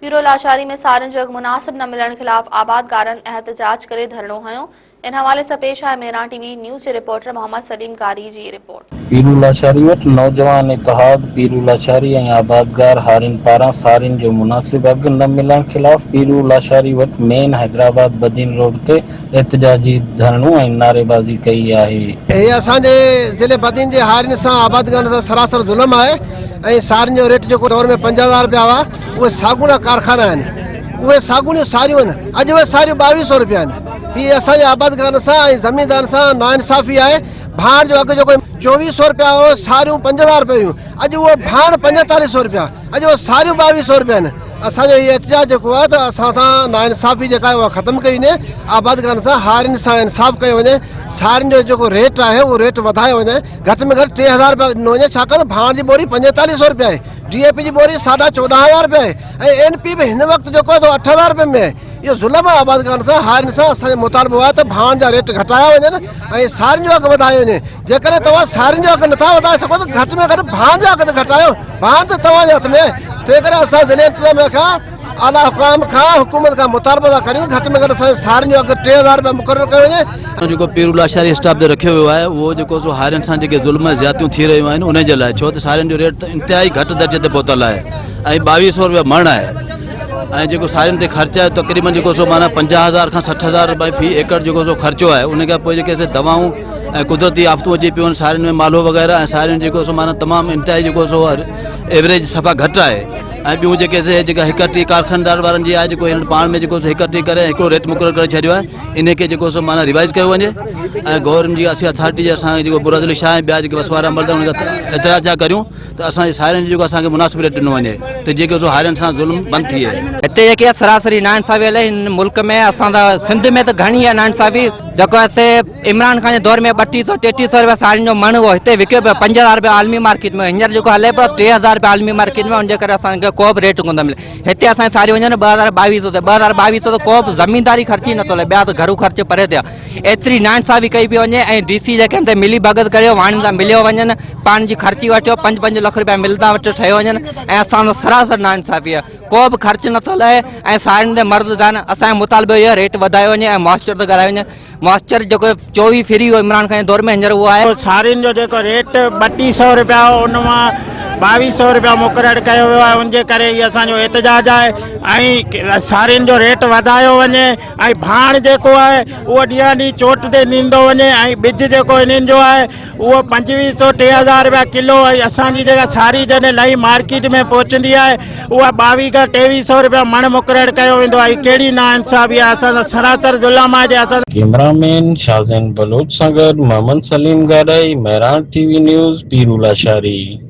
पीरो लाचारी में सारिन जो मुनासिब न मिलण खिलाफ आबादगारन एहतजाज करे धरणो हयो। इन हवाले से पेश है मेरा टीवी न्यूज़ के रिपोर्टर मोहम्मद सलीम कारी जी रिपोर्ट। पीरू लाचारी वटि नौजवान इतिहाद पीरू लाचारी ऐं आबादगार हारिन पारां सारिन जो मुनासिब अघ न मिलण खिलाफ पीरू लाचारी वटि मेन हैदराबाद बदीन रोड ते एहतजाजी धरणो ऐं नारेबाज़ी कई आहे। असांजे ज़िले बदीन जे हारिन सां आबादगारन सां सरासर ज़ुल्म आहे ऐं सारिन जो रेट जेको दौर में 50,000 रुपया हुआ उहे सागुन कारखाना आहिनि, उहे सागुन सारियूं आहिनि, अॼु उहे सारियूं 2200 रुपया आहिनि। हीअ असांजे आबादगारन सां ऐं ज़मीनदारनि सां नाइंसाफ़ी आहे। भाण जो अघु जेको 2400 रुपया हो, सारियूं 50,000 रुपये हुयूं, अॼु उहो भाण 4500 रुपया, अॼु उहो सारियूं 2200 रुपया आहिनि। असांजो इहो एहतजाज जेको आहे त असां सां नाइंसाफ़ी जेका आहे उहा ख़तमु कई वञे, आबादगारनि सां हारिन सां इंसाफ़ कयो वञे, सारिन जो जेको रेट आहे उहो रेट वधायो वञे, घटि में घटि 3000 रुपया ॾिनो वञे, छाकाणि भाण जी बोरी 4500 रुपया आहे, DAP जी बोरी 14,500 रुपया आहे ऐं NP बि हिन वक़्तु जेको आहे 8000 रुपये में आहे। इहो ज़ुल्म आहे आबादगारनि सां हारिन सां। असांजो मुतालबो आहे त भाण जा रेट घटाया वञनि ऐं सारिन जो अघु वधायो वञे। जेकॾहिं तव्हां सारिन जो अघु नथा वधाए सघो त घटि में घटि भाण जा अघु त घटायो, भाण त तव्हांजे हथ में। तंहिं करे असां ज़िले इंतिज़ामिया खां आला हुकाम खां हुकूमत खां मुतालबो था करियूं, घटि में घटि असांजे सारिन जो अघु 3000 रुपया मुक़ररु कयो वञे। जो पीरू लाचारी स्टाफ ते रखियो वियो आहे उहो जेको सो हारिन सां जेके ज़ुल्म ज़्यादतियूं थी रहियूं आहिनि उन जे लाइ, छो त सारिन जो रेट त इंतिहाई घटि दर्जे ते पहुतल आहे ऐं 2200 रुपया मण आहे ऐं जेको सारिन ते ख़र्च आहे तक़रीबन जेको सो माना 50,000 खां 60,000 रुपया फी एकड़ जेको सो ख़र्चो आहे। उन खां पोइ जेके दवाऊं ऐं कुदरती आफ़तूं अची पियूं आहिनि सारिन में, मालो वग़ैरह, ऐं सारिन जेको सो माना तमामु इंतिहाई जेको सो एवरेज सफ़ा घटि आहे ऐं ॿियूं जेका हिकटी कारखानदार वारनि जी आहे जेको हिन पाण में जेको हिकटी करे हिकिड़ो रेट मुक़ररु करे छॾियो आहे, इन खे जेको सो माना रिवाइज़ कयो वञे ऐं गवर्नमेंट जी असीं अथॉरिटी जे असां जेको बुरादली शाह ऐं ॿिया जेके वसवारा मर्द उन एतिराज़ करियूं त असांजे सारिन जो जेको असांखे मुनासिब रेट ॾिनो वञे त जेको सो हारिन सां ज़ुल्म बंदि थी वञे। हिते जेकी आहे सरासरी नाइंसाफ़ी हले हिन मुल्क में, असां सिंध में त घणी आहे नाइंसाफ़ी। जेको हिते इमरान खान जे दौर में 3200-3300 रुपया सारिन जो मण हो, हिते विकियो पियो 50,000 रुपया आलमी मार्केट में, हींअर जेको हले पियो 3000 रुपया आलमी मार्केट में, उनजे करे असांखे को बि रेट कोन थो मिले। हिते असांखे सारी वञनि 2200 ते 2200 त को बि ज़मीनदारी ख़र्ची नथो हले, ॿिया त घरू ख़र्च परे थिया। एतिरी नाइंसाफ़ी कई पई वञे ऐं DC जेके ते मिली भगत करियो, हाणे सां मिलियो वञनि, पाण जी ख़र्ची वठियो, 5-5 लख रुपया मिलंदा वटि ठहियो वञनि ऐं असां सां सरासर नाइंसाफ़ी आहे, को बि ख़र्च नथो लहे ऐं सारिन ते मर्द जान। असांजो मुतालबो इहो रेट वधायो वञे ऐं मॉइस्चर ते ॻाल्हायो वञे। मॉइस्चर जेको 24 फ्री हो इमरान खान जे दौर में, हींअर उहो आहे। सारिन जो जेको रेट 3200 रुपया हो, उन मां 2200 रुपया मुक़ररु कयो वियो आहे, उनजे करे इहो असांजो एहतजाज आहे ऐं सारिन जो रेट वधायो वञे ऐं भाण जेको आहे उहो ॾींहं ॾींहुं चोट ते ॾींदो वञे ऐं ॿिज जेको इन्हनि जो आहे उहो 2500-3000 रुपया किलो ऐं असांजी जेका सारी जॾहिं लही मार्केट में पहुचंदी आहे उहा 2200-2300 रुपया मण मुक़ररु कयो वेंदो आहे। कहिड़ी नाइंसाफ़ी आहे, असां सरासर ज़ुल्म आहे। असां कैमरामैन शाहज़ैन बलोच सां गॾु मोहम्मद सलीम गाॾाई, मेरान TV न्यूज़, पीरू लाचारी।